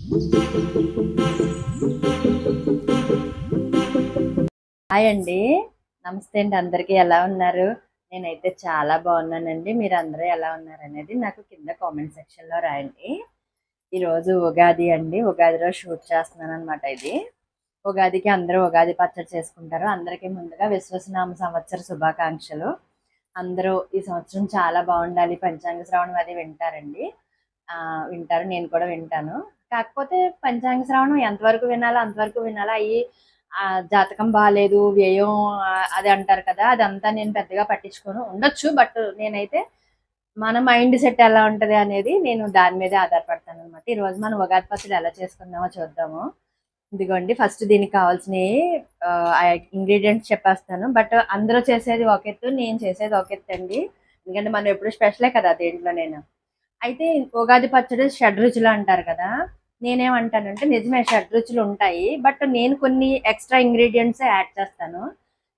Hi అండి. నమస్తే అండి. అందరికీ ఎలా ఉన్నారు? నేనైతే చాలా బాగున్నానండి. మీరందరూ ఎలా ఉన్నారనేది నాకు కింద కామెంట్ సెక్షన్‌లో రాయండి. ఈరోజు ఉగాది అండి. ఉగాది రోజు షూట్ చేస్తున్నాననమాట ఇది. ఉగాదికి అందరూ ఉగాది పచ్చడి చేసుకుంటారు. అందరికీ ముందుగా విశ్వసనామ సంవత్సర శుభాకాంక్షలు. అందరూ ఈ సంవత్సరం చాలా బాగుండాలి. పంచాంగ శ్రవణం అది వింటారండి. వింటారు. నేను కూడా వింటాను. కాకపోతే పంచాంగ శ్రవణం ఎంతవరకు వినాలో అంతవరకు వినాలా. జాతకం బాలేదు, వ్యయం అది అంటారు కదా! అదంతా నేను పెద్దగా పట్టించుకోను. ఉండొచ్చు. బట్ నేనైతే మన మైండ్ సెట్ ఎలా ఉంటది అనేది నేను దాని మీదే ఆధారపడతాననమాట. ఈరోజు మనం ఉగాది పచ్చడి ఎలా చేసుకుందామో చూద్దాము. ఇదిగోండి ఫస్ట్ దీనికి కావాల్సినయి ఇంగ్రీడియంట్స్ చెప్పేస్తాను. బట్ అందరూ చేసేది ఒక ఎత్తు, నేను చేసేది ఒక ఎత్తండి. ఎందుకంటే మనం ఎప్పుడు స్పెషలే కదా దేంట్లో నేను. అయితే ఉగాది పచ్చడి షడ్రుచులు అంటారు కదా! నేనేమంటానంటే నిజమే షడ్రుచులు ఉంటాయి. బట్ నేను కొన్ని ఎక్స్‌ట్రా ఇంగ్రీడియెంట్స్ యాడ్ చేస్తాను.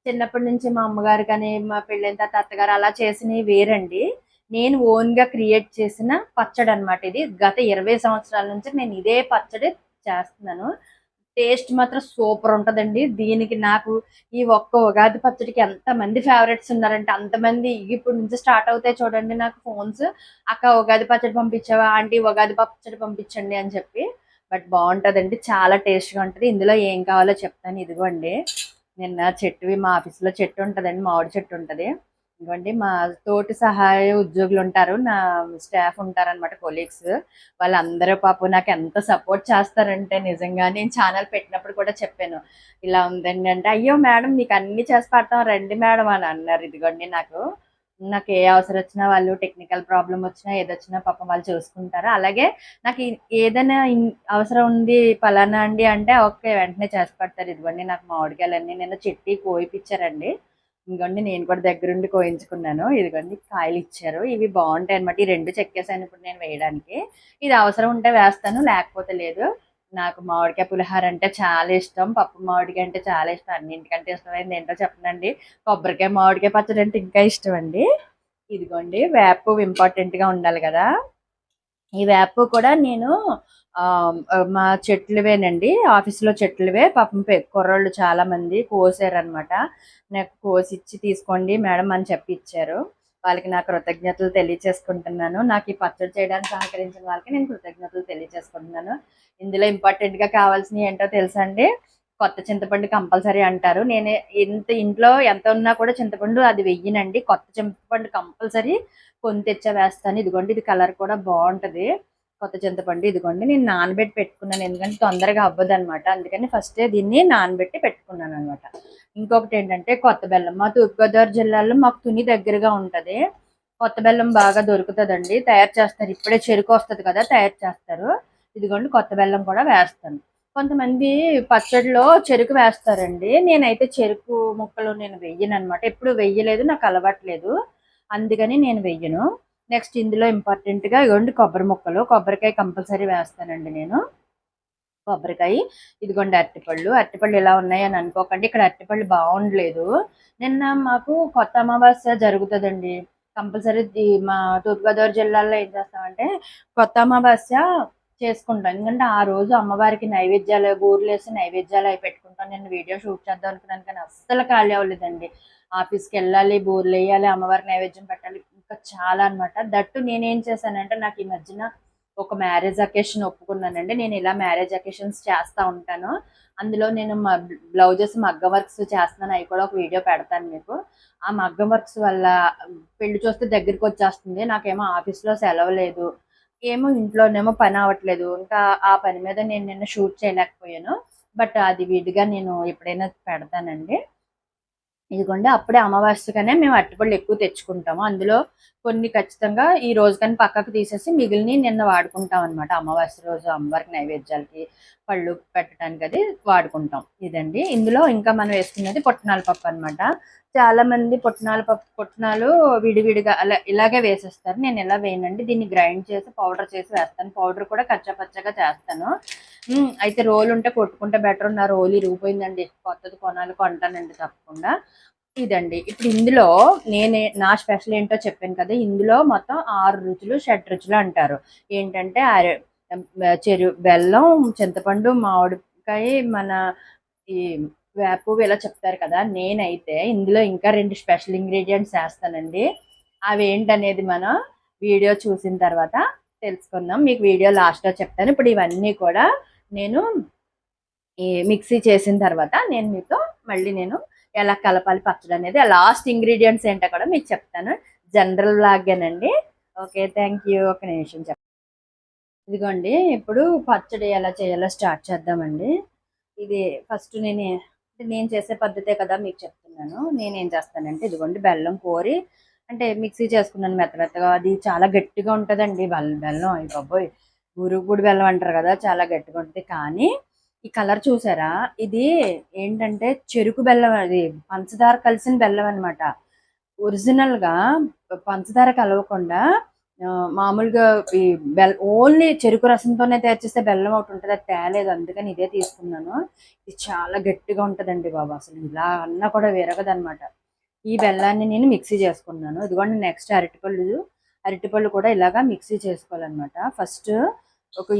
చిన్నప్పటి నుంచి మా అమ్మగారు కానీ, మా పెళ్ళైన తర్వాత అత్తగారు అలా చేసినవి వేరండి. నేను ఓన్‌గా క్రియేట్ చేసిన పచ్చడనమాట ఇది. గత 20 సంవత్సరాల నుంచి నేను ఇదే పచ్చడి చేస్తున్నాను. టేస్ట్ మాత్రం సూపర్ ఉంటదండి. దీనికి నాకు ఈ ఒక్క ఉగాది పచ్చడికి ఎంతమంది ఫేవరెట్స్ ఉన్నారంటే అంతమంది. ఇప్పుడు నుంచి స్టార్ట్ అవుతాయి చూడండి నాకు ఫోన్స్. అక్క ఉగాది పచ్చడి పంపించావా? ఆంటీ ఉగాది పచ్చడి పంపించండి అని చెప్పి. బట్ బాగుంటదండి. చాలా టేస్ట్‌గా ఉంటది. ఇందులో ఏం కావాలో చెప్తాను. ఇదిగోండి నిన్న చెట్టువి మా ఆఫీస్‌లో చెట్టు ఉంటదండి. మామిడి చెట్టు ఉంటది. ఇదిగోండి మా తోటి సహాయ ఉద్యోగులు ఉంటారు. నా స్టాఫ్ ఉంటారనమాట కొలీగ్స్. వాళ్ళందరూ పాపం నాకు ఎంత సపోర్ట్ చేస్తారంటే నిజంగా నేను ఛానల్ పెట్టినప్పుడు కూడా చెప్పాను. ఇలా ఉందండి అంటే, అయ్యో మేడం మీకు అన్ని చేసి పెడతాం రండి మేడం అని అన్నారు. ఇదిగోండి నాకు ఏ అవసరం వచ్చినా వాళ్ళు టెక్నికల్ ప్రాబ్లం వచ్చినా ఏదొచ్చినా పాపం వాళ్ళు చూసుకుంటారు. అలాగే నాకు ఏదైనా అవసరం ఉంది పలానా అండి అంటే ఓకే వెంటనే చేసి పెడతారు. ఇదిగోండి నాకు మామిడికాయలన్నీ నిన్న చెట్టి కోయిపిచ్చారండి. ఇదిగోండి నేను కూడా దగ్గరుండి కోయించుకున్నాను. ఇదిగోండి కాయలు ఇచ్చారు. ఇవి బాగుంటాయి అనమాట. ఈ రెండు చెక్కేసాను ఇప్పుడు నేను వేయడానికి. ఇది అవసరం ఉంటే వేస్తాను, లేకపోతే లేదు. నాకు మామిడికాయ పులిహోర అంటే చాలా ఇష్టం. పప్పు మామిడికాయ అంటే చాలా ఇష్టం. అన్నింటికంటే ఇష్టమైనది ఏంటో చెప్పనండి. కొబ్బరికాయ మామిడికాయ పచ్చడి అంటే ఇంకా ఇష్టం అండి. ఇదిగోండి వేపు ఇంపార్టెంట్గా ఉండాలి కదా! ఈ వేపు కూడా నేను మా చెట్లువేనండి. ఆఫీస్‌లో చెట్లువే. పాపం కుర్రోళ్ళు చాలామంది కోసారనమాట. నాకు కోసిచ్చి తీసుకోండి మేడం అని చెప్పి ఇచ్చారు. వాళ్ళకి నా కృతజ్ఞతలు తెలియచేసుకుంటున్నాను. నాకు ఈ పచ్చడి చేయడానికి సహకరించిన వాళ్ళకి నేను కృతజ్ఞతలు తెలియచేసుకుంటున్నాను. ఇందులో ఇంపార్టెంట్‌గా కావాల్సినవి ఏంటో తెలుసా అండి? కొత్త చింతపండు కంపల్సరీ అంటారు. నేను ఇంట్లో ఎంత ఉన్నా కూడా చింతపండు అది వెయ్యనండి. కొత్త చింతపండు కంపల్సరీ కొని తెచ్చే వేస్తాను. ఇదిగోండి ఇది కలర్ కూడా బాగుంటది. కొత్త చింతపండు ఇదిగోండి నేను నానబెట్టి పెట్టుకున్నాను. ఎందుకంటే తొందరగా అవ్వదనమాట. అందుకని ఫస్టే దీన్ని నానబెట్టి పెట్టుకున్నాను అనమాట. ఇంకొకటి ఏంటంటే కొత్త బెల్లం. మా తూర్పుగోదావరి జిల్లాలో మాకు తుని దగ్గరగా ఉంటది. కొత్త బెల్లం బాగా దొరుకుతదండి. తయారు చేస్తారు. ఇప్పుడే చెరుకు వస్తది కదా! తయారు చేస్తారు. ఇదిగోండి కొత్త బెల్లం కూడా వేస్తాను. కొంతమంది పచ్చడిలో చెరుకు వేస్తారండి. నేనైతే చెరుకు ముక్కలు నేను వెయ్యననమాట. ఎప్పుడు వెయ్యలేదు. నాకు అలవాటు లేదు. అందుకని నేను వెయ్యను. నెక్స్ట్ ఇందులో ఇంపార్టెంట్‌గా ఇగోండి కొబ్బరి ముక్కలు. కొబ్బరికాయ కంపల్సరీ వేస్తానండి నేను. కొబ్బరికాయ, ఇదిగోండి అరటిపళ్ళు. అరటిపళ్ళు ఇలా ఉన్నాయని అనుకోకండి. ఇక్కడ అరటిపళ్ళు బాగుండలేదు. నిన్న మాకు కొత్త అమావాస్య జరుగుతదండి. కంపల్సరీ మా తూర్పుగోదావరి జిల్లాలో ఏం చేస్తామంటే కొత్త అమావాస్య చేసుకుంటాం. ఎందుకంటే ఆ రోజు అమ్మవారికి నైవేద్యాలు బూరెలేసి నైవేద్యాలు అవి పెట్టుకుంటాం. నేను వీడియో షూట్ చేద్దాం అనుకున్నాను కానీ అస్సలు ఖాళీ అవ్వలేదండి. ఆఫీస్‌కి వెళ్ళాలి, బూరెలేయాలి, అమ్మవారికి నైవేద్యం పెట్టాలి. ఇంకా చాలా అనమాట. దట్టు నేనేం చేశానంటే నాకు ఈ మధ్యన ఒక మ్యారేజ్ అకేషన్ ఒప్పుకున్నానండి. నేను ఇలా మ్యారేజ్ అకేషన్స్ చేస్తా ఉంటాను. అందులో నేను బ్లౌజెస్ మగ్గం వర్క్స్ చేస్తున్నాను. అవి కూడా ఒక వీడియో పెడతాను మీకు. ఆ మగ్గం వర్క్స్ వల్ల పెళ్లి చూస్తే దగ్గరికి వచ్చేస్తుంది. నాకేమో ఆఫీస్‌లో సెలవు లేదు. ఏమో ఇంట్లోనేమో పని అవ్వట్లేదు. ఇంకా ఆ పని మీద నేను నిన్న షూట్ చేయలేకపోయాను. బట్ అది విడిగా నేను ఎప్పుడైనా పెడతానండి. ఇదిగోండి అప్పుడే అమావాస్యకనే మేము అరటిపళ్ళు ఎక్కువ తెచ్చుకుంటాము. అందులో కొన్ని ఖచ్చితంగా ఈ రోజు కానీ పక్కకు తీసేసి మిగిలినవి నిన్న వాడుకుంటాం అనమాట. అమావాస్య రోజు అమ్మవారికి నైవేద్యాలకి పళ్ళు పెట్టడానికి అది వాడుకుంటాం. ఇదండి. ఇందులో ఇంకా మనం వేసుకున్నది పుట్నాల పప్పు అనమాట. చాలా మంది పుట్నాలు విడివిడిగా ఇలాగే వేసేస్తారు. నేను ఇలా వేయనండి. దీన్ని గ్రైండ్ చేసి పౌడర్ చేసి వేస్తాను. పౌడర్ కూడా కచ్చా పచ్చగా చేస్తాను. అయితే రోలు ఉంటే కొట్టుకుంటే బెటర్. నా రోలు ఇరిగిపోయిందండి. కొత్తది కొంటానండి తప్పకుండా. ఇదండి. ఇప్పుడు ఇందులో నా స్పెషల్ ఏంటో చెప్పాను కదా! ఇందులో మొత్తం 6 రుచులు, షడ్రుచులు అంటారు. ఏంటంటే బెల్లం, చింతపండు, మామిడికాయ, మన ఈ వేపు ఇలా చెప్తారు కదా. నేనైతే ఇందులో ఇంకా 2 స్పెషల్ ఇంగ్రీడియంట్స్ వేస్తానండి. అవి ఏంటనేది మనం వీడియో చూసిన తర్వాత తెలుసుకుందాం. మీకు వీడియో లాస్ట్లో చెప్తాను. ఇప్పుడు ఇవన్నీ కూడా నేను ఈ మిక్సీ చేసిన తర్వాత నేను మీతో మళ్ళీ ఎలా కలపాలి పచ్చడి అనేది, లాస్ట్ ఇంగ్రీడియంట్స్ ఏంటో కూడా మీకు చెప్తాను. జనరల్ లాగానండి. Okay, thank you. ఒక నిమిషం చెప్తాను. ఇదిగోండి, ఇప్పుడు పచ్చడి ఎలా చేయాలో స్టార్ట్ చేద్దామండి. ఇది ఫస్ట్ నేను చేసే పద్ధతే కదా మీకు చెప్తున్నాను. నేనేం చేస్తానంటే ఇదిగోండి, బెల్లం కోరి అంటే మిక్సీ చేసుకున్నాను మెత్తగా. అది చాలా గట్టిగా ఉంటుందండి బెల్లం. అయ్యి బాబోయ్, గురుగుడు బెల్లం అంటారు కదా, చాలా గట్టిగా ఉంటుంది. కానీ ఈ కలర్ చూసారా, ఇది ఏంటంటే చెరుకు బెల్లం, అది పంచదార కలిసిన బెల్లం అనమాట. ఒరిజినల్గా పంచదార కలవకుండా మామూలుగా ఈ ఓన్లీ చెరుకు రసంతోనే తయారు చేస్తే బెల్లం ఒకటి ఉంటుంది, అది తేలేదు. అందుకని ఇదే తీసుకున్నాను. ఇది చాలా గట్టిగా ఉంటుందండి బాబు, అసలు ఇలా అన్నా కూడా విరగదనమాట. ఈ బెల్లాన్ని నేను మిక్సీ చేసుకున్నాను. ఇదిగోండి, నెక్స్ట్ అరటిపళ్ళు కూడా ఇలాగా మిక్సీ చేసుకోవాలన్నమాట. ఫస్ట్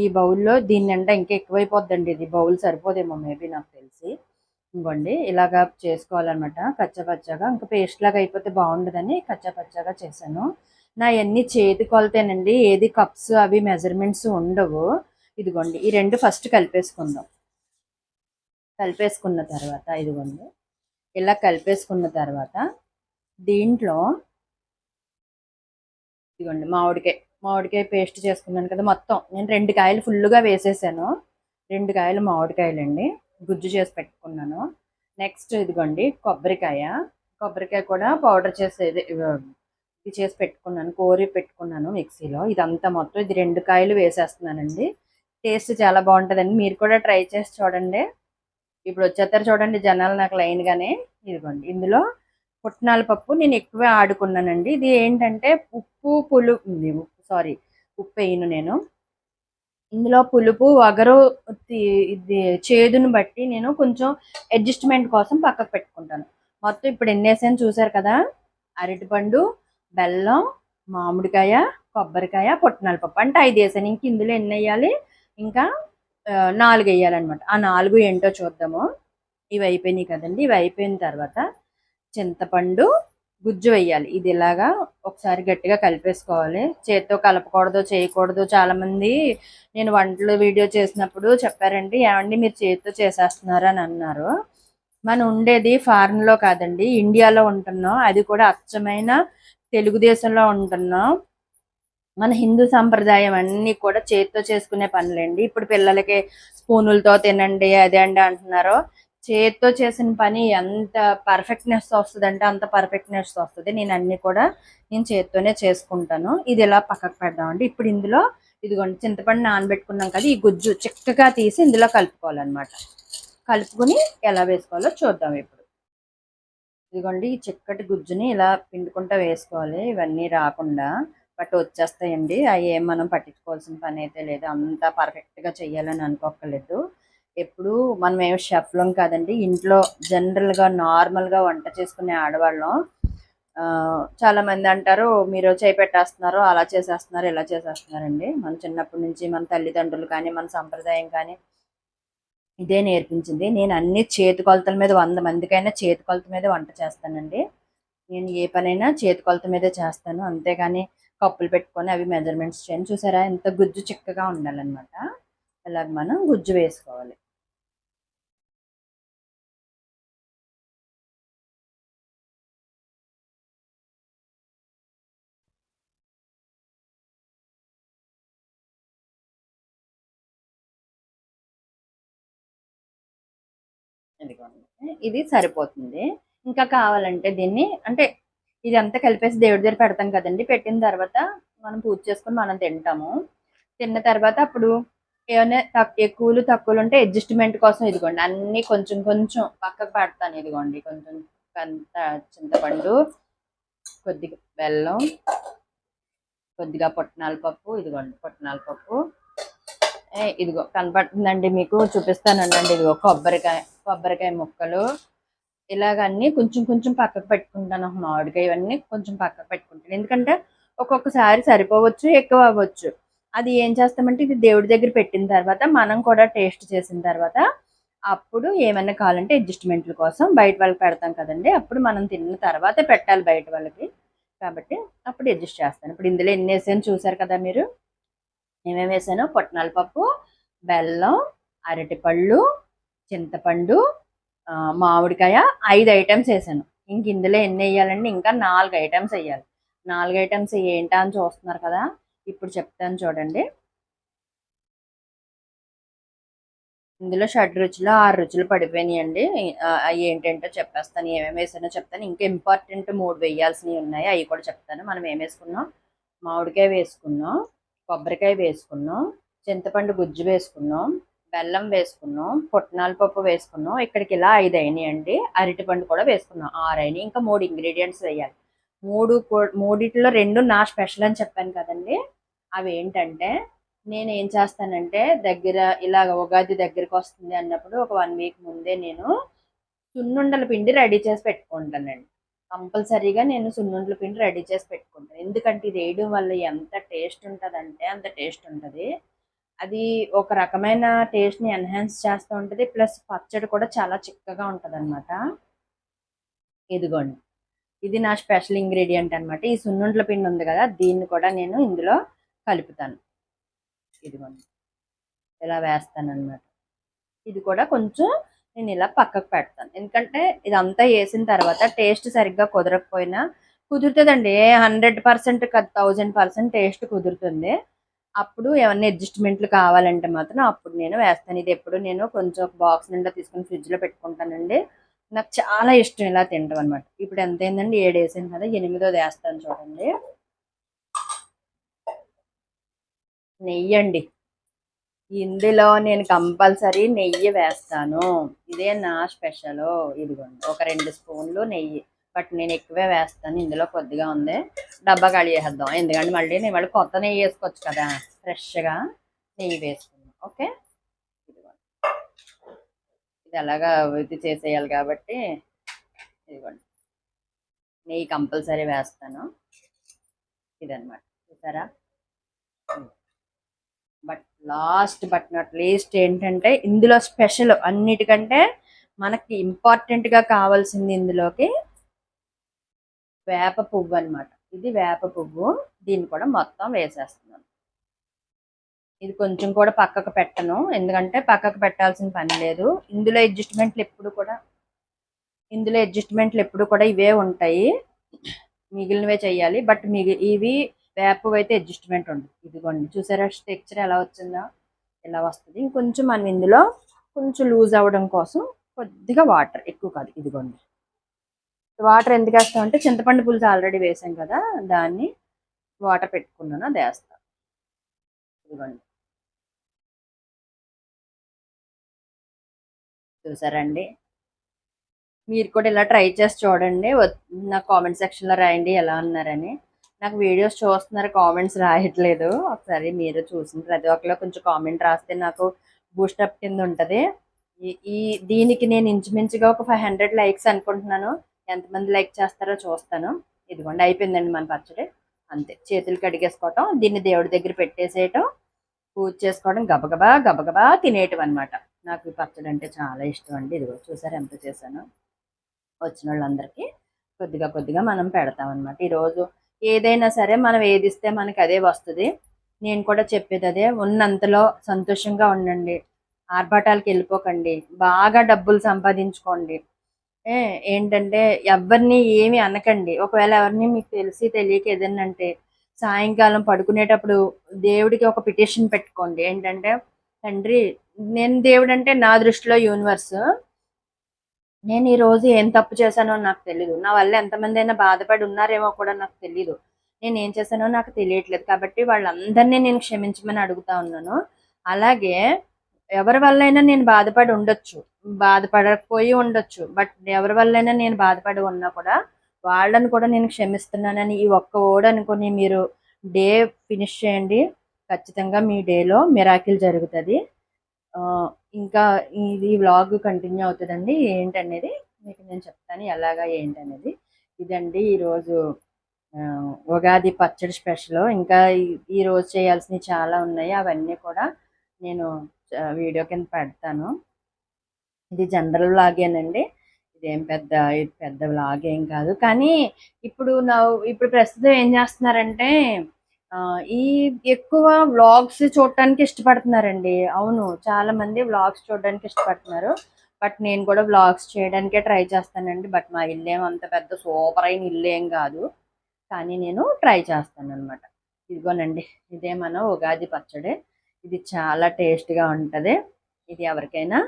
ఈ బౌల్లో దీన్ని ఇంకా ఎక్కువైపోద్దండి, ఇది బౌల్ సరిపోదేమో మేబీ నాకు తెలిసి. ఇంకోండి, ఇలాగా చేసుకోవాలన్నమాట కచ్చపచ్చగా. ఇంకా పేస్ట్ లాగా అయిపోతే బాగుండదని కచ్చపచ్చగా చేశాను. నా అన్ని చేతి కొలతేనండి, ఏది కప్స్ అవి మెజర్మెంట్స్ ఉండవు. ఇదిగోండి, ఈ 2 ఫస్ట్ కలిపేసుకుందాం. కలిపేసుకున్న తర్వాత ఇదిగోండి, ఇలా కలిపేసుకున్న తర్వాత దీంట్లో ఇదిగోండి మామిడికాయ పేస్ట్ చేసుకున్నాను కదా. మొత్తం నేను 2 కాయలు ఫుల్గా వేసేసాను. 2 కాయలు మామిడికాయలండి, గుజ్జు చేసి పెట్టుకున్నాను. నెక్స్ట్ ఇదిగోండి కొబ్బరికాయ కూడా పౌడర్ చేసేది ఇది చేసి పెట్టుకున్నాను, కోరి పెట్టుకున్నాను మిక్సీలో. ఇదంతా మొత్తం ఇది 2 కాయలు వేసేస్తున్నానండి. టేస్ట్ చాలా బాగుంటుందండి, మీరు కూడా ట్రై చేసి చూడండి. ఇప్పుడు వచ్చేస్తారు చూడండి జనాలు నాకు లైన్గానే. ఇదిగోండి, ఇందులో పుట్నాల పప్పు నేను ఎక్కువే ఆడుకున్నానండి. ఇది ఏంటంటే ఉప్పు వేయను నేను ఇందులో. పులుపు వగరు ఇది చేదును బట్టి నేను కొంచెం అడ్జస్ట్మెంట్ కోసం పక్కకు పెట్టుకుంటాను. మొత్తం ఇప్పుడు ఎన్ని వేసాను చూసారు కదా, అరటిపండు, బెల్లం, మామిడికాయ, కొబ్బరికాయ, పుట్నాల పప్పు, అంటే 5 వేసాను. ఇంక ఇందులో ఎన్ని వేయాలి, ఇంకా 4 వేయాలన్నమాట. ఆ 4 ఏంటో చూద్దాము. ఇవి అయిపోయినాయి కదండి. ఇవి అయిపోయిన తర్వాత చింతపండు గుజ్జు వేయాలి. ఇది ఇలాగా ఒకసారి గట్టిగా కలిపేసుకోవాలి. చేతితో కలపకూడదు, చేయకూడదు. చాలామంది నేను వంటలు వీడియో చేసినప్పుడు చెప్పారండి, ఏమండి మీరు చేతితో చేసేస్తున్నారు అని అన్నారు. మనం ఉండేది ఫారెన్లో కాదండి, ఇండియాలో ఉంటున్నాం. అది కూడా అచ్చమైన తెలుగుదేశంలో ఉంటున్నాం. మన హిందూ సంప్రదాయం అన్నీ కూడా చేతితో చేసుకునే పనులండి. ఇప్పుడు పిల్లలకి స్పూనులతో తినండి అదే అండి అంటున్నారు. చేతితో చేసిన పని ఎంత పర్ఫెక్ట్నెస్ వస్తుంది అంటే అంత పర్ఫెక్ట్నెస్ వస్తుంది. నేను చేతితోనే చేసుకుంటాను. ఇది ఇలా పక్కకు పెడదామండి. ఇప్పుడు ఇందులో ఇదిగోండి, చింతపండు నానబెట్టుకున్నాం కదా, ఈ గుజ్జు చిక్కగా తీసి ఇందులో కలుపుకోవాలన్నమాట. కలుపుకొని ఎలా వేసుకోవాలో చూద్దాం ఇప్పుడు. ఇదిగోండి, ఈ చిక్కటి గుజ్జుని ఇలా పిండుకుంటూ వేసుకోవాలి, ఇవన్నీ రాకుండా. బట్ వచ్చేస్తాయండి, అవి ఏం మనం పట్టించుకోవాల్సిన పని అయితే లేదు. అంతా పర్ఫెక్ట్గా చెయ్యాలని అనుకోకలేదు. ఎప్పుడు మనం ఏం షెఫ్లం కాదండి, ఇంట్లో జనరల్గా నార్మల్గా వంట చేసుకునే ఆడవాళ్ళం. చాలామంది అంటారు మీరు చేయి పెట్టేస్తున్నారు, అలా చేసేస్తున్నారు, ఇలా చేసేస్తున్నారండి. మన చిన్నప్పటి నుంచి మన తల్లిదండ్రులు కానీ మన సంప్రదాయం కానీ ఇదే నేర్పించింది. నేను అన్ని చేతి కొలతల మీద 100 మందికైనా చేతి కొలత మీద వంట చేస్తానండి. నేను ఏ పనైనా చేతి కొలత మీదే చేస్తాను, అంతేగాని కప్పులు పెట్టుకొని అవి మెజర్మెంట్స్ చేయను. చూసారా ఎంత గుజ్జు చిక్కగా ఉండాలన్నమాట. ఇలాగ మనం గుజ్జు వేసుకోవాలి. ఇది సరిపోతుంది. ఇంకా కావాలంటే దీన్ని అంటే ఇదంతా కలిపేసి దేవుడి దగ్గర పెడతాం కదండి. పెట్టిన తర్వాత మనం పూజ చేసుకొని మనం తింటాము. తిన్న తర్వాత అప్పుడు ఏమైనా ఎక్కువలు తక్కువలు ఉంటే అడ్జస్ట్మెంట్ కోసం ఇదిగోండి అన్నీ కొంచెం కొంచెం పక్కకు పెడతాను. ఇదిగోండి, కొంచెం చింతపండు, కొద్దిగా బెల్లం, కొద్దిగా పుట్నాల పప్పు. ఇదిగోండి పుట్నాల పప్పు. ఇదిగో కనపడుతుందండి మీకు, చూపిస్తానండి. ఇదిగో కొబ్బరికాయ ముక్కలు. ఇలాగన్నీ కొంచెం కొంచెం పక్కకు పెట్టుకుంటాను. మామిడికాయ ఇవన్నీ కొంచెం పక్కకు పెట్టుకుంటాను, ఎందుకంటే ఒక్కొక్కసారి సరిపోవచ్చు, ఎక్కువ అవ్వచ్చు. అది ఏం చేస్తామంటే ఇది దేవుడి దగ్గర పెట్టిన తర్వాత మనం కూడా టేస్ట్ చేసిన తర్వాత అప్పుడు ఏమైనా కావాలంటే అడ్జస్ట్మెంట్ల కోసం బయట వాళ్ళకి పెడతాం కదండి, అప్పుడు మనం తిన్న తర్వాతే పెట్టాలి బయట వాళ్ళకి. కాబట్టి అప్పుడు అడ్జస్ట్ చేస్తాను. ఇప్పుడు ఇందులో ఎన్ని వేసాను చూసారు కదా మీరు. ఏమేమి వేసాను: పుట్నాల పప్పు, బెల్లం, అరటిపళ్ళు, చింతపండు, మామిడికాయ, 5 ఐటమ్స్ వేసాను. ఇంక ఇందులో ఎన్ని వేయాలండి? ఇంకా 4 ఐటమ్స్ వేయాలి. 4 ఐటమ్స్ ఏంటా అని చూస్తున్నారు కదా, ఇప్పుడు చెప్తాను చూడండి. ఇందులో 6 రుచులు 6 రుచులు పడిపోయినాయండి. అవి ఏంటంటో చెప్పేస్తాను, ఏమేమి వేసానో చెప్తాను. ఇంకా ఇంపార్టెంట్ 3 వేయాల్సినవి ఉన్నాయి, అవి కూడా చెప్తాను. మనం ఏం వేసుకున్నాం: మామిడికాయ వేసుకున్నాం, కొబ్బరికాయ వేసుకున్నాం, చింతపండు గుజ్జు వేసుకున్నాం, బెల్లం వేసుకున్నాం, పుట్నాల పప్పు వేసుకున్నాం. ఇక్కడికి ఇలా 5 అయినాయండి. అరటిపండు కూడా వేసుకున్నాం, 6 అయినాయి. ఇంకా 3 ఇంగ్రీడియంట్స్ వేయాలి. మూడిట్లో 2 నా స్పెషల్ అని చెప్పాను కదండి. అవి ఏంటంటే, నేను ఏం చేస్తానంటే, ఇలాగ ఉగాది దగ్గరికి వస్తుంది అన్నప్పుడు ఒక 1 వీక్ ముందే నేను సున్నుండల పిండి రెడీ చేసి పెట్టుకుంటానండి. కంపల్సరీగా నేను సున్నుండల పిండి రెడీ చేసి పెట్టుకుంటాను. ఎందుకంటే ఇది వేయడం వల్ల ఎంత టేస్ట్ ఉంటుందంటే అంత టేస్ట్ ఉంటుంది. అది ఒక రకమైన టేస్ట్ని ఎన్హాన్స్ చేస్తూ ఉంటుంది. ప్లస్ పచ్చడి కూడా చాలా చిక్కగా ఉంటుంది అనమాట. ఇదిగోండి, ఇది నా స్పెషల్ ఇంగ్రీడియంట్ అనమాట. ఈ సున్నుండల పిండి ఉంది కదా, దీన్ని కూడా నేను ఇందులో కలుపుతాను. ఇదిగోండి, ఇలా వేస్తాను అనమాట. ఇది కూడా కొంచెం నేను ఇలా పక్కకు పెడతాను. ఎందుకంటే ఇదంతా వేసిన తర్వాత టేస్ట్ సరిగ్గా కుదరకపోయినా కుదురుతుందండి. 100% కాదు, 1000% టేస్ట్ కుదురుతుంది. అప్పుడు ఏమన్నా అడ్జస్ట్మెంట్లు కావాలంటే మాత్రం అప్పుడు నేను వేస్తాను. ఇది ఎప్పుడు నేను కొంచెం ఒక బాక్స్ నిండా తీసుకుని ఫ్రిడ్జ్లో పెట్టుకుంటానండి. నాకు చాలా ఇష్టం ఇలా తినడం అనమాట. ఇప్పుడు ఎంత అయిందండి? 7 వేసాను కదా, 8వ వేస్తాను చూడండి. నెయ్యి అండి, ఇందులో నేను కంపల్సరీ నెయ్యి వేస్తాను. ఇదే నా స్పెషల్. ఇదిగోండి, ఒక 2 స్పూన్లు నెయ్యి. బట్ నేను ఎక్కువే వేస్తాను, ఇందులో కొద్దిగా ఉంది. డబ్బా కడిగేద్దాం, ఎందుకంటే మళ్ళీ నేను మళ్ళీ కొత్త నెయ్యి వేసుకోవచ్చు కదా. ఫ్రెష్గా నెయ్యి వేసుకుందాం. ఓకే, ఇదిగోండి, ఇది ఎలాగా ఇది చేసేయాలి కాబట్టి ఇదిగోండి, నెయ్యి కంపల్సరీ వేస్తాను. ఇదన్నమాట, చూసారా. But last but not least ఏంటంటే, ఇందులో స్పెషల్ అన్నిటికంటే మనకి ఇంపార్టెంట్గా కావాల్సింది ఇందులోకి వేప పువ్వు అనమాట. ఇది వేప పువ్వు, దీన్ని కూడా మొత్తం వేసేస్తున్నాను. ఇది కొంచెం కూడా పక్కకు పెట్టను, ఎందుకంటే పక్కకు పెట్టాల్సిన పని లేదు. ఇందులో అడ్జస్ట్మెంట్లు ఎప్పుడు కూడా ఇవే ఉంటాయి, మిగిలినవే చెయ్యాలి. బట్ ఇవి వేప అయితే అడ్జస్ట్మెంట్ ఉంటుంది. ఇదిగోండి, చూసారా టెక్చర్ ఎలా వచ్చిందో, ఇలా వస్తుంది. ఇంకొంచెం మనం ఇందులో కొంచెం లూజ్ అవ్వడం కోసం కొద్దిగా వాటర్, ఎక్కువ కాదు. ఇదిగోండి, వాటర్ ఎందుకు వేస్తామంటే చింతపండు పులుసు ఆల్రెడీ వేసాం కదా, దాన్ని వాటర్ పెట్టుకున్నాను, అది వేస్తాం. ఇదిగోండి, చూసారండి. మీరు కూడా ఇలా ట్రై చేసి చూడండి. నా కామెంట్ సెక్షన్లో రాయండి ఎలా ఉన్నారని. నాకు వీడియోస్ చూస్తున్నారు, కామెంట్స్ రాయట్లేదు. ఒకసారి మీరు చూసిన ప్రతి ఒక్కరు కొంచెం కామెంట్ రాస్తే నాకు బూస్టప్ కింద ఉంటుంది. ఈ దీనికి నేను ఇంచుమించుగా ఒక 500 లైక్స్ అనుకుంటున్నాను. ఎంతమంది లైక్ చేస్తారో చూస్తాను. ఇదిగోండి, అయిపోయిందండి మన పచ్చడి. అంతే, చేతులు కడిగేసుకోవటం, దీన్ని దేవుడి దగ్గర పెట్టేసేయటం, పూజ చేసుకోవడం, గబగబా గబగబా తినేయటం అనమాట. నాకు ఈ పచ్చడి అంటే చాలా ఇష్టం అండి. ఇదిగో చూసారు ఎంత చేశాను. వచ్చిన వాళ్ళందరికీ కొద్దిగా కొద్దిగా మనం పెడతాం అనమాట. ఈరోజు ఏదైనా సరే మనం ఏది ఇస్తే మనకి అదే వస్తుంది. నేను కూడా చెప్పేది అదే, ఉన్నంతలో సంతోషంగా ఉండండి, ఆర్భాటాలకు వెళ్ళిపోకండి, బాగా డబ్బులు సంపాదించుకోండి. ఏంటంటే ఎవరిని ఏమి అనకండి. ఒకవేళ ఎవరిని మీకు తెలిసి తెలియక ఏదన్నా అంటే సాయంకాలం పడుకునేటప్పుడు దేవుడికి ఒక పిటిషన్ పెట్టుకోండి. ఏంటంటే, తండ్రి, నేను దేవుడు అంటే నా దృష్టిలో యూనివర్స్, నేను ఈరోజు ఏం తప్పు చేశానో నాకు తెలీదు, నా వల్ల ఎంతమంది అయినా బాధపడి ఉన్నారేమో కూడా నాకు తెలీదు, నేను ఏం చేశానో నాకు తెలియట్లేదు, కాబట్టి వాళ్ళందరినీ నేను క్షమించమని అడుగుతా ఉన్నాను. అలాగే ఎవరి వల్లైనా నేను బాధపడి ఉండొచ్చు, బాధపడకపోయి ఉండొచ్చు, బట్ ఎవరి వల్లైనా నేను బాధపడి ఉన్నా కూడా వాళ్ళని కూడా నేను క్షమిస్తున్నానని ఈ ఒక్క వర్డ్ అనుకుని మీరు డే ఫినిష్ చేయండి. ఖచ్చితంగా మీ డేలో మిరాకిల్ జరుగుతుంది. ఇంకా ఇది వ్లాగ్ కంటిన్యూ అవుతుందండి. ఏంటనేది మీకు నేను చెప్తాను, ఎలాగా ఏంటనేది. ఇదండి ఈరోజు ఉగాది పచ్చడి స్పెషల్. ఇంకా ఈ రోజు చేయాల్సినవి చాలా ఉన్నాయి. అవన్నీ కూడా నేను వీడియో కింద పెడతాను. ఇది జనరల్ వ్లాగేనండి. ఇది పెద్ద వ్లాగ్ ఏం కాదు. కానీ ఇప్పుడు ప్రస్తుతం ఏం చేస్తున్నారంటే ఈ ఎక్కువ వ్లాగ్స్ చూడటానికి ఇష్టపడుతున్నారండి. అవును, చాలా మంది వ్లాగ్స్ చూడడానికి ఇష్టపడుతున్నారు. బట్ నేను కూడా వ్లాగ్స్ చేయడానికే ట్రై చేస్తానండి. బట్ మా ఇల్లు ఏం అంత పెద్ద సూపర్ అయిన ఇల్లు ఏం కాదు. కానీ నేను ట్రై చేస్తాను అనమాట. ఇదిగోనండి, ఇదే మన ఉగాది పచ్చడి. ఇది చాలా టేస్ట్గా ఉంటుంది. ఇది ఎవరికైనా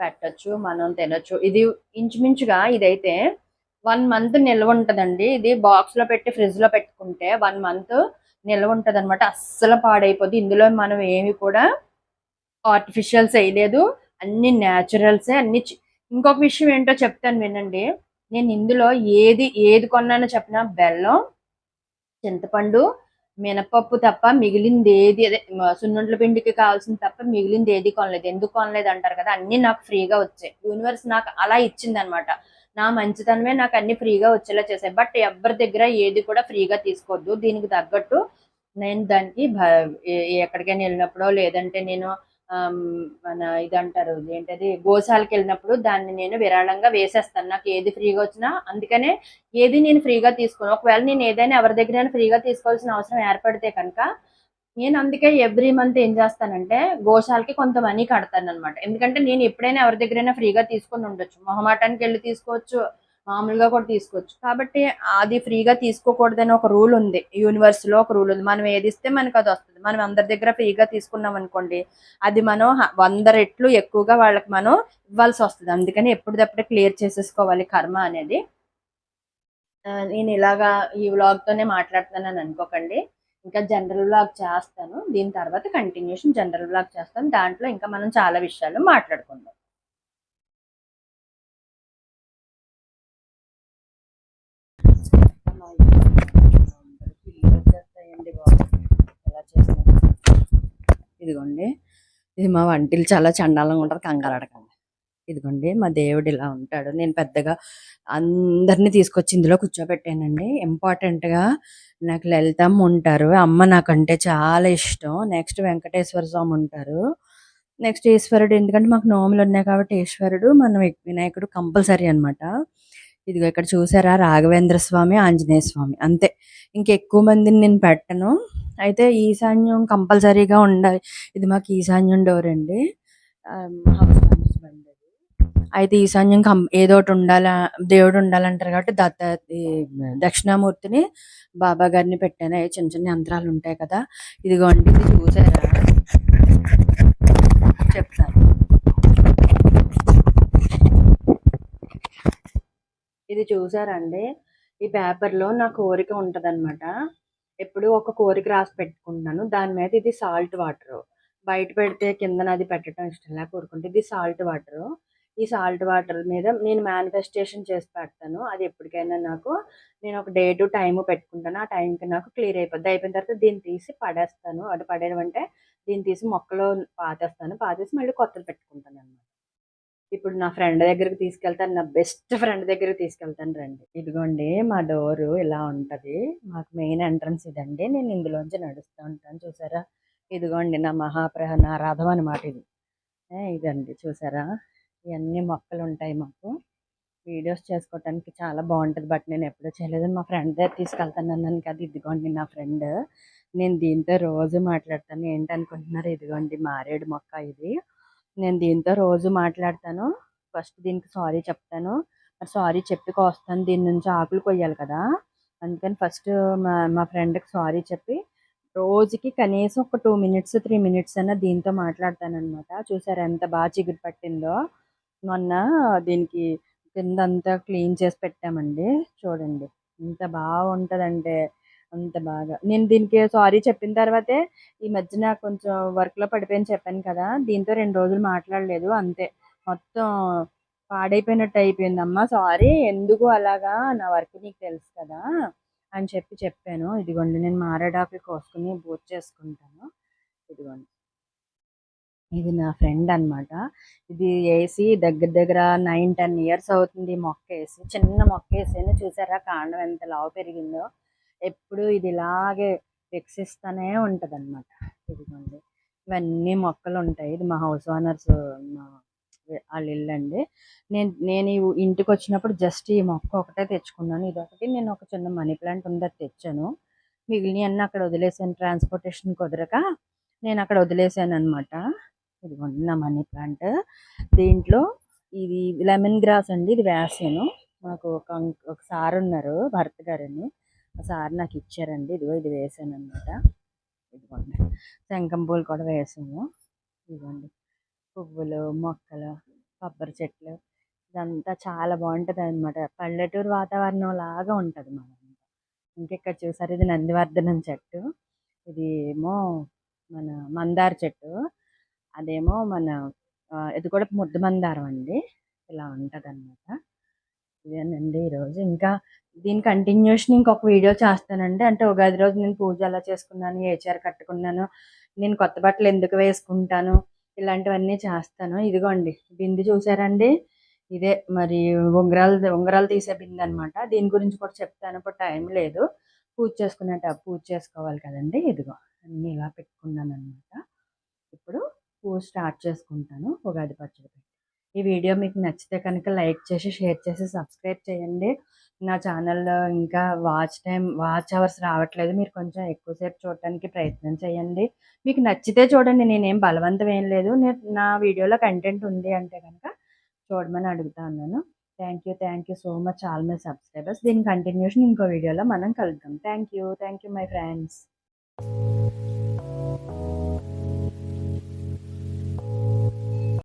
పెట్టచ్చు, మనం తినొచ్చు. ఇది ఇంచుమించుగా ఇదైతే 1 మంత్ నిల్వ ఉంటుందండి. ఇది బాక్స్లో పెట్టి ఫ్రిడ్జ్లో పెట్టుకుంటే 1 మంత్ నిల్వ ఉంటుంది అనమాట. అస్సలు పాడైపోద్ది. ఇందులో మనం ఏమి కూడా ఆర్టిఫిషియల్స్ వేయలేదు, అన్ని న్యాచురల్సే అన్ని. ఇంకొక విషయం ఏంటో చెప్తాను వినండి. నేను ఇందులో ఏది కొన్నానో చెప్పిన బెల్లం, చింతపండు, మినపప్పు తప్ప మిగిలింది ఏది, అదే సున్నుండ్ల పిండికి కావాల్సింది తప్ప మిగిలింది ఏది కొనలేదు. ఎందుకు కొనలేదు అంటారు కదా, అన్ని నాకు ఫ్రీగా వచ్చాయి. యూనివర్స్ నాకు అలా ఇచ్చింది అనమాట. నా మంచితనమే నాకు అన్ని ఫ్రీగా వచ్చేలా చేశాయి. బట్ ఎవరి దగ్గర ఏది కూడా ఫ్రీగా తీసుకోవద్దు. దీనికి తగ్గట్టు నేను దానికి ఎక్కడికైనా వెళ్ళినప్పుడో, లేదంటే నేను మన ఇదంటారు ఏంటది, గోశాలకు వెళ్ళినప్పుడు దాన్ని నేను విరాళంగా వేసేస్తాను. నాకు ఏది ఫ్రీగా వచ్చినా. అందుకనే ఏది నేను ఫ్రీగా తీసుకోను. ఒకవేళ నేను ఏదైనా ఎవరి దగ్గరైనా ఫ్రీగా తీసుకోవాల్సిన అవసరం ఏర్పడితే కనుక నేను అందుకే ఎవ్రీ మంత్ ఏం చేస్తానంటే గోశాలకి కొంత మనీ కడతాను అనమాట. ఎందుకంటే నేను ఎప్పుడైనా ఎవరి దగ్గరైనా ఫ్రీగా తీసుకొని ఉండొచ్చు. మొహమాటానికి వెళ్ళి తీసుకోవచ్చు, మామూలుగా కూడా తీసుకోవచ్చు. కాబట్టి అది ఫ్రీగా తీసుకోకూడదని ఒక రూల్ ఉంది. యూనివర్స్లో ఒక రూల్ ఉంది. మనం ఏది ఇస్తే మనకు అది వస్తుంది. మనం అందరి దగ్గర ఫ్రీగా తీసుకున్నాం అనుకోండి, అది మనం 100 రెట్లు ఎక్కువగా వాళ్ళకి మనం ఇవ్వాల్సి వస్తుంది. అందుకని ఎప్పటిదప్పుడే క్లియర్ చేసేసుకోవాలి కర్మ అనేది. నేను ఇలాగా ఈ వ్లాగ్తోనే మాట్లాడుతున్నానని అనుకోకండి. ఇంకా జనరల్ వ్లాగ్ చేస్తాను. దీని తర్వాత కంటిన్యూషన్ జనరల్ వ్లాగ్ చేస్తాను. దాంట్లో ఇంకా మనం చాలా విషయాలు మాట్లాడుకుందాం. ఇదిగోండి, ఇది మా వంటిలు చాలా చండాలంగా ఉంటుంది, కంగారు అడగండి. ఇదిగోండి, మా దేవుడు ఇలా ఉంటాడు. నేను పెద్దగా అందరినీ తీసుకొచ్చి ఇందులో కూర్చోబెట్టానండి. ఇంపార్టెంట్గా నాకు లలితమ్మ ఉంటారు, అమ్మ నాకంటే చాలా ఇష్టం. నెక్స్ట్ వెంకటేశ్వర స్వామి ఉంటారు, నెక్స్ట్ ఈశ్వరుడు. ఎందుకంటే మాకు నోములు ఉన్నాయి కాబట్టి ఈశ్వరుడు, మనం వినాయకుడు కంపల్సరీ అనమాట. ఇదిగో ఇక్కడ చూసారా, రాఘవేంద్ర స్వామి, ఆంజనేయ స్వామి, అంతే. ఇంకెక్కువ మందిని నేను పెట్టను. అయితే ఈశాన్యం కంపల్సరీగా ఉండాలి. ఇది మాకు ఈశాన్యం డోర్ అండి. హౌస్ బండి. అయితే ఈశాన్యం ఏదో ఒకటి ఉండాలా, దేవుడు ఉండాలంటారు కాబట్టి దక్షిణామూర్తిని బాబా గారిని పెట్టాను. అవి చిన్న చిన్న యంత్రాలు ఉంటాయి కదా. ఇదిగోండి, ఇది చూసారా, చెప్తాను. ఇది చూసారండి, ఈ పేపర్లో నా కోరిక ఉంటదన్నమాట. ఎప్పుడు ఒక కోరిక రాసి పెట్టుకుంటాను. దాని మీద ఇది సాల్ట్ వాటర్. బయట పెడితే కింద అది పెట్టడం ఇష్టంలా కోరుకుంటే ఇది సాల్ట్ వాటర్. ఈ సాల్ట్ వాటర్ మీద నేను మేనిఫెస్టేషన్ చేసి పెడతాను. అది ఎప్పటికైనా నాకు, నేను ఒక డేటు టైము పెట్టుకుంటాను. ఆ టైంకి నాకు క్లియర్ అయిపోద్ది. అయిపోయిన తర్వాత దీన్ని తీసి పడేస్తాను. అది పడేయడం అంటే దీన్ని తీసి మొక్కలో పాతేసి మళ్ళీ కొత్తది పెట్టుకుంటాను అనమాట. ఇప్పుడు నా ఫ్రెండ్ దగ్గరికి తీసుకెళ్తాను, నా బెస్ట్ ఫ్రెండ్ దగ్గరికి తీసుకెళ్తాను రండి. ఇదిగోండి, మా డోరు ఇలా ఉంటుంది. మాకు మెయిన్ ఎంట్రన్స్ ఇదండి. నేను ఇందులోంచి నడుస్తూ ఉంటాను. చూసారా, ఇదిగోండి నా రథం అనమాట ఇది. ఇదండి చూసారా, ఇవన్నీ మొక్కలు ఉంటాయి మాకు. వీడియోస్ చేసుకోవటానికి చాలా బాగుంటుంది. బట్ నేను ఎప్పుడూ చేయలేదు. మా ఫ్రెండ్ దగ్గర తీసుకెళ్తాను అన్నాను కదా, ఇదిగోండి నా ఫ్రెండ్. నేను దీంతో రోజు మాట్లాడతాను. ఏంటనుకుంటున్నారు, ఇదిగోండి మారేడు మొక్క ఇది. నేను దీంతో రోజు మాట్లాడతాను. ఫస్ట్ దీనికి సారీ చెప్తాను. సారీ చెప్పి కోస్తాను. దీని నుంచి ఆకులు కొయ్యాలి కదా, అందుకని ఫస్ట్ మా ఫ్రెండ్కి సారీ చెప్పి రోజుకి కనీసం ఒక 2 minutes 3 minutes అన్న దీంతో మాట్లాడతాను అనమాట. చూసారా ఎంత బాగా చిగురు పట్టిందో. మొన్న దీనికి కిందంతా క్లీన్ చేసి పెట్టామండి. చూడండి ఎంత బాగుంటుందంటే అంత బాగా. నేను దీనికి సారీ చెప్పిన తర్వాతే ఈ మధ్యన కొంచెం వర్క్లో పడిపోయింది చెప్పాను కదా, దీంతో 2 రోజులు మాట్లాడలేదు, అంతే. మొత్తం పాడైపోయినట్టు అయిపోయిందమ్మా, సారీ, ఎందుకు అలాగా, నా వర్క్ నీకు తెలుసు కదా అని చెప్పాను. ఇదిగోండి, నేను మారేడాకులు కోసుకుని పూజ చేసుకుంటాను. ఇదిగోండి, ఇది నా ఫ్రెండ్ అనమాట. ఇది వేసి దగ్గర దగ్గర 9-10 years అవుతుంది. మొక్క వేసి, చిన్న మొక్క వేసాను. చూసారా కాండం ఎంత లావు పెరిగిందో. ఎప్పుడు ఇది ఇలాగే వికసిస్తూనే ఉంటుంది అనమాట. ఇదిగోండి ఇవన్నీ మొక్కలు ఉంటాయి. ఇది మా హౌస్ ఓనర్స్ మా వాళ్ళ ఇల్లు అండి. నేను ఈ ఇంటికి వచ్చినప్పుడు జస్ట్ ఈ మొక్క ఒకటే తెచ్చుకున్నాను. ఇదొకటి నేను ఒక చిన్న మనీ ప్లాంట్ ఉంది అది తెచ్చాను. మిగిలినవి అన్నీ అక్కడ వదిలేసాను. ట్రాన్స్పోర్టేషన్ కుదరక నేను అక్కడ వదిలేసాను అనమాట. ఇదిగోండి నా మనీ ప్లాంట్. దీంట్లో ఇది లెమన్ గ్రాస్ అండి. ఇది వేసాను. మాకు ఒక సార్ ఉన్నారు భరత్ గారని. ఆ సార్ నాకు ఇచ్చారండి. ఇదిగో ఇది వేసాను అనమాట. ఇదిగోండి శంఖం పూలు కూడా వేసాము. ఇదిగోండి పువ్వులు మొక్కలు కొబ్బరి చెట్లు ఇదంతా చాలా బాగుంటుంది అనమాట. పల్లెటూరు వాతావరణం లాగా ఉంటుంది మన. ఇంకెక్కడ చూసారు ఇది నందివర్ధనం చెట్టు. ఇది ఏమో మన మందార చెట్టు. అదేమో మన ఇది కూడా ముద్ద మందారం అండి. ఇలా ఉంటుంది అనమాట. ఇదేనండి ఈరోజు. ఇంకా దీని కంటిన్యూషన్ ఇంకొక వీడియో చేస్తానండి. అంటే ఉగాది రోజు నేను పూజ ఎలా చేసుకున్నాను, ఏ చీర కట్టుకున్నాను, నేను కొత్త బట్టలు ఎందుకు వేసుకుంటాను, ఇలాంటివన్నీ చేస్తాను. ఇదిగోండి బింది చూసారండి. ఇదే మరి ఉంగరాలు తీసే బింది అనమాట. దీని గురించి కూడా చెప్తాను. ఇప్పుడు టైం లేదు. పూజ చేసుకోవాలి కదండి. ఇదిగో అన్నీ ఇలా పెట్టుకున్నాను అనమాట. ఇప్పుడు పూజ స్టార్ట్ చేసుకుంటాను ఉగాది పచ్చడి పెట్టి. ఈ వీడియో మీకు నచ్చితే కనుక లైక్ చేసి షేర్ చేసి సబ్స్క్రైబ్ చేయండి. నా ఛానల్లో ఇంకా వాచ్ అవర్స్ రావట్లేదు. మీరు కొంచెం ఎక్కువసేపు చూడటానికి ప్రయత్నం చేయండి. మీకు నచ్చితే చూడండి. నేనేం బలవంతం ఏం లేదు. నా వీడియోలో కంటెంట్ ఉంది అంటే కనుక చూడమని అడుగుతా ఉన్నాను. Thank you so much all my subscribers. దీని కంటిన్యూషన్ ఇంకో వీడియోలో మనం కలుద్దాం. Thank you my friends.